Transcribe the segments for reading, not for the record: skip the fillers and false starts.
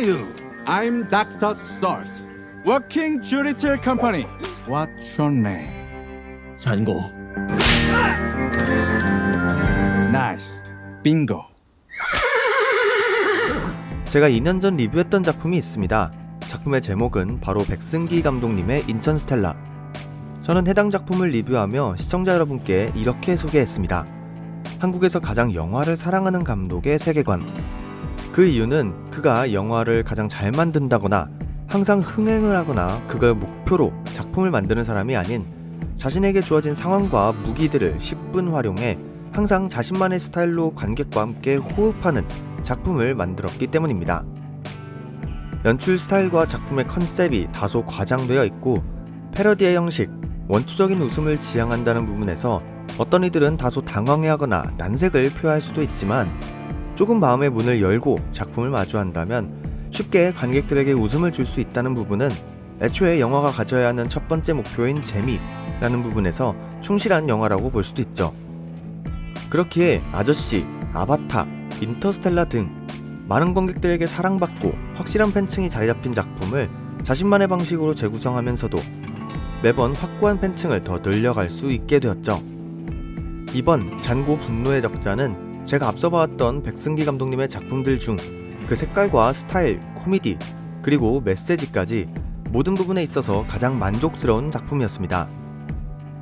you? I'm Dr. Salt, working judicial company. What's your name? 잔고. Nice. Bingo. 제가 2년 전 리뷰했던 작품이 있습니다. 작품의 제목은 바로 백승기 감독님의 인천 스텔라. 저는 해당 작품을 리뷰하며 시청자 여러분께 이렇게 소개했습니다. 한국에서 가장 영화를 사랑하는 감독의 세계관. 그 이유는 그가 영화를 가장 잘 만든다거나 항상 흥행을 하거나 그걸 목표로 작품을 만드는 사람이 아닌 자신에게 주어진 상황과 무기들을 10분 활용해 항상 자신만의 스타일로 관객과 함께 호흡하는 작품을 만들었기 때문입니다. 연출 스타일과 작품의 컨셉이 다소 과장되어 있고 패러디의 형식, 원초적인 웃음을 지향한다는 부분에서 어떤 이들은 다소 당황해하거나 난색을 표할 수도 있지만 조금 마음의 문을 열고 작품을 마주한다면 쉽게 관객들에게 웃음을 줄 수 있다는 부분은 애초에 영화가 가져야 하는 첫 번째 목표인 재미라는 부분에서 충실한 영화라고 볼 수도 있죠. 그렇기에 아저씨, 아바타, 인터스텔라 등 많은 관객들에게 사랑받고 확실한 팬층이 자리잡힌 작품을 자신만의 방식으로 재구성하면서도 매번 확고한 팬층을 더 늘려갈 수 있게 되었죠. 이번 잔고 분노의 적자는 제가 앞서 봐왔던 백승기 감독님의 작품들 중 그 색깔과 스타일, 코미디, 그리고 메시지까지 모든 부분에 있어서 가장 만족스러운 작품이었습니다.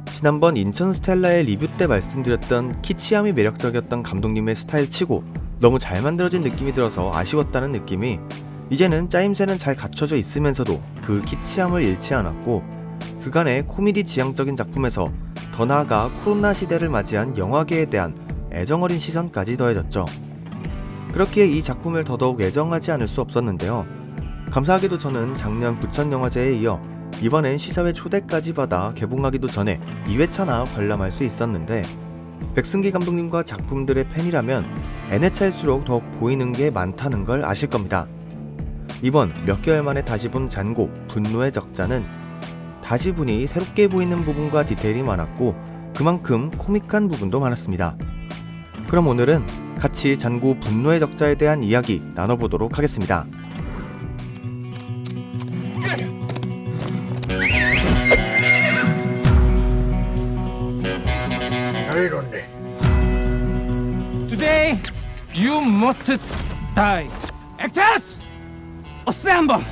지난번 인천 스텔라의 리뷰 때 말씀드렸던 키치함이 매력적이었던 감독님의 스타일 치고 너무 잘 만들어진 느낌이 들어서 아쉬웠다는 느낌이 이제는 짜임새는 잘 갖춰져 있으면서도 그 키치함을 잃지 않았고 그간의 코미디 지향적인 작품에서 더 나아가 코로나 시대를 맞이한 영화계에 대한 애정어린 시선까지 더해졌죠. 그렇기에 이 작품을 더더욱 애정하지 않을 수 없었는데요. 감사하게도 저는 작년 부천영화제에 이어 이번엔 시사회 초대까지 받아 개봉하기도 전에 2회차나 관람할 수 있었는데 백승기 감독님과 작품들의 팬이라면 N회 차일수록 더욱 보이는 게 많다는 걸 아실 겁니다. 이번 몇 개월 만에 다시 본 잔고 분노의 적자는 다시 보니 새롭게 보이는 부분과 디테일이 많았고 그만큼 코믹한 부분도 많았습니다. 그럼 오늘은 같이 잔고 분노의 적자에 대한 이야기 나눠보도록 하겠습니다. 이런데. Today, you must die. Actors, assemble.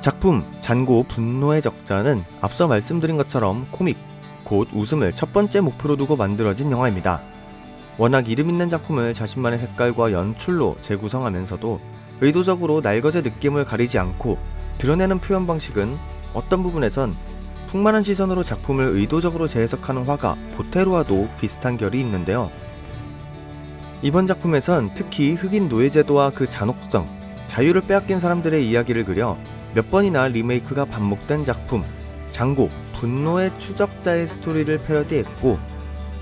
작품 잔고 분노의 적자는 앞서 말씀드린 것처럼 코믹, 곧 웃음을 첫 번째 목표로 두고 만들어진 영화입니다. 워낙 이름 있는 작품을 자신만의 색깔과 연출로 재구성하면서도 의도적으로 날것의 느낌을 가리지 않고 드러내는 표현 방식은 어떤 부분에선 풍만한 시선으로 작품을 의도적으로 재해석하는 화가 보테로와도 비슷한 결이 있는데요. 이번 작품에선 특히 흑인 노예제도와 그 잔혹성, 자유를 빼앗긴 사람들의 이야기를 그려 몇 번이나 리메이크가 반복된 작품 잔고 분노의 추적자의 스토리를 패러디했고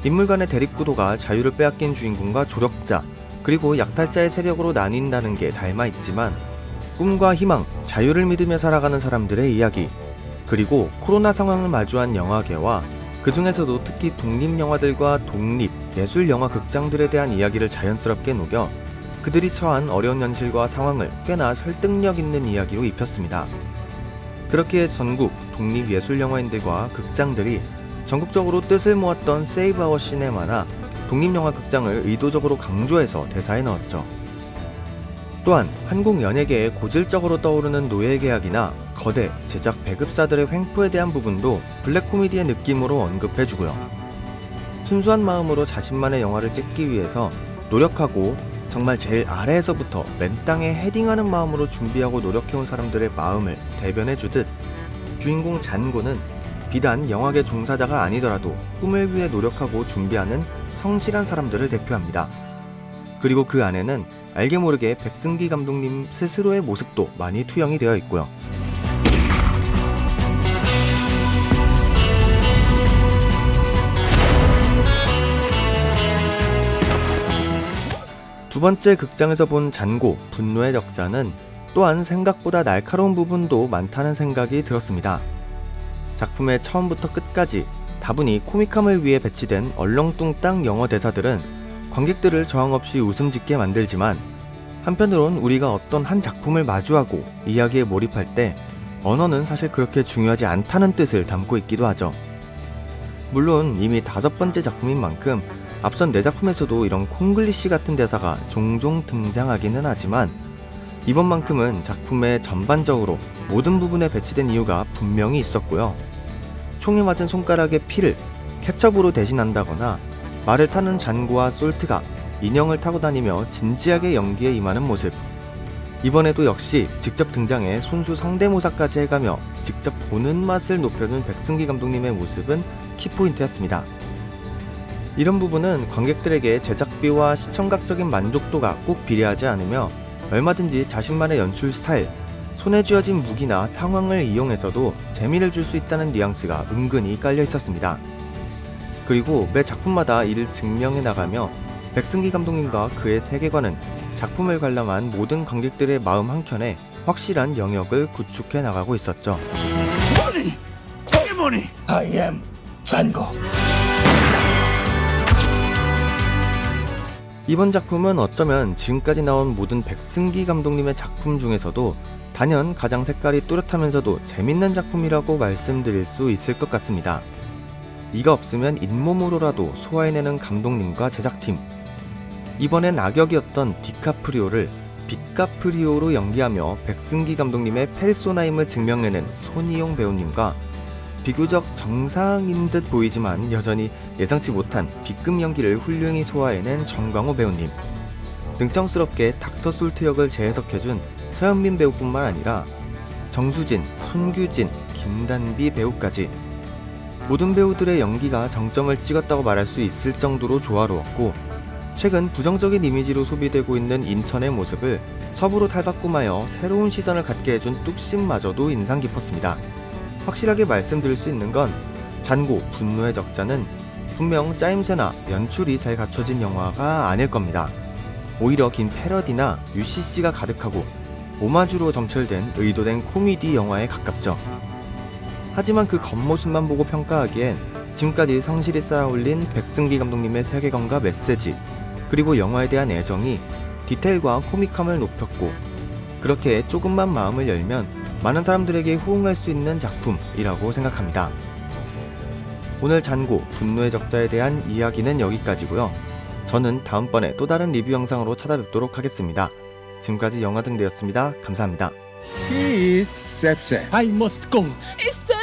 인물 간의 대립구도가 자유를 빼앗긴 주인공과 조력자 그리고 약탈자의 세력으로 나뉜다는 게 닮아있지만 꿈과 희망, 자유를 믿으며 살아가는 사람들의 이야기 그리고 코로나 상황을 마주한 영화계와 그 중에서도 특히 독립영화들과 독립, 예술영화 극장들에 대한 이야기를 자연스럽게 녹여 그들이 처한 어려운 현실과 상황을 꽤나 설득력 있는 이야기로 입혔습니다. 그렇기에 전국 독립예술영화인들과 극장들이 전국적으로 뜻을 모았던 세이브 아워 시네마나 독립영화 극장을 의도적으로 강조해서 대사에 넣었죠. 또한 한국 연예계에 고질적으로 떠오르는 노예계약이나 거대 제작 배급사들의 횡포에 대한 부분도 블랙 코미디의 느낌으로 언급해주고요. 순수한 마음으로 자신만의 영화를 찍기 위해서 노력하고 정말 제일 아래에서부터 맨 땅에 헤딩하는 마음으로 준비하고 노력해온 사람들의 마음을 대변해주듯 주인공 잔고는 비단 영화계 종사자가 아니더라도 꿈을 위해 노력하고 준비하는 성실한 사람들을 대표합니다. 그리고 그 안에는 알게 모르게 백승기 감독님 스스로의 모습도 많이 투영이 되어 있고요. 두 번째 극장에서 본 잔고 분노의 적자는 또한 생각보다 날카로운 부분도 많다는 생각이 들었습니다. 작품의 처음부터 끝까지 다분히 코믹함을 위해 배치된 얼렁뚱땅 영어 대사들은 관객들을 저항 없이 웃음 짓게 만들지만 한편으론 우리가 어떤 한 작품을 마주하고 이야기에 몰입할 때 언어는 사실 그렇게 중요하지 않다는 뜻을 담고 있기도 하죠. 물론 이미 5번째 작품인 만큼 앞선 4작품에서도 이런 콩글리시 같은 대사가 종종 등장하기는 하지만 이번만큼은 작품의 전반적으로 모든 부분에 배치된 이유가 분명히 있었고요. 총에 맞은 손가락의 피를 케첩으로 대신한다거나 말을 타는 잔고와 솔트가 인형을 타고 다니며 진지하게 연기에 임하는 모습, 이번에도 역시 직접 등장해 손수 성대모사까지 해가며 직접 보는 맛을 높여준 백승기 감독님의 모습은 키포인트였습니다. 이런 부분은 관객들에게 제작비와 시청각적인 만족도가 꼭 비례하지 않으며 얼마든지 자신만의 연출 스타일, 손에 쥐어진 무기나 상황을 이용해서도 재미를 줄 수 있다는 뉘앙스가 은근히 깔려 있었습니다. 그리고 매 작품마다 이를 증명해 나가며 백승기 감독님과 그의 세계관은 작품을 관람한 모든 관객들의 마음 한켠에 확실한 영역을 구축해 나가고 있었죠. I am 잔고. 이번 작품은 어쩌면 지금까지 나온 모든 백승기 감독님의 작품 중에서도 단연 가장 색깔이 뚜렷하면서도 재밌는 작품이라고 말씀드릴 수 있을 것 같습니다. 이가 없으면 잇몸으로라도 소화해내는 감독님과 제작팀, 이번엔 악역이었던 디카프리오를 빅카프리오로 연기하며 백승기 감독님의 페르소나임을 증명해낸 손희용 배우님과 비교적 정상인 듯 보이지만 여전히 예상치 못한 B급 연기를 훌륭히 소화해낸 정광호 배우님, 능청스럽게 닥터 솔트 역을 재해석해준 서현민 배우뿐만 아니라 정수진, 손규진, 김단비 배우까지 모든 배우들의 연기가 정점을 찍었다고 말할 수 있을 정도로 조화로웠고, 최근 부정적인 이미지로 소비되고 있는 인천의 모습을 섭으로 탈바꿈하여 새로운 시선을 갖게 해준 뚝심마저도 인상 깊었습니다. 확실하게 말씀드릴 수 있는 건 잔고, 분노의 적자는 분명 짜임새나 연출이 잘 갖춰진 영화가 아닐 겁니다. 오히려 긴 패러디나 UCC가 가득하고 오마주로 점철된 의도된 코미디 영화에 가깝죠. 하지만 그 겉모습만 보고 평가하기엔 지금까지 성실히 쌓아올린 백승기 감독님의 세계관과 메시지, 그리고 영화에 대한 애정이 디테일과 코믹함을 높였고, 그렇게 조금만 마음을 열면 많은 사람들에게 호응할 수 있는 작품이라고 생각합니다. 오늘 잔고, 분노의 적자에 대한 이야기는 여기까지고요. 저는 다음번에 또 다른 리뷰 영상으로 찾아뵙도록 하겠습니다. 지금까지 영화등대였습니다. 감사합니다. Please, 셉셉. I must go. 있어요.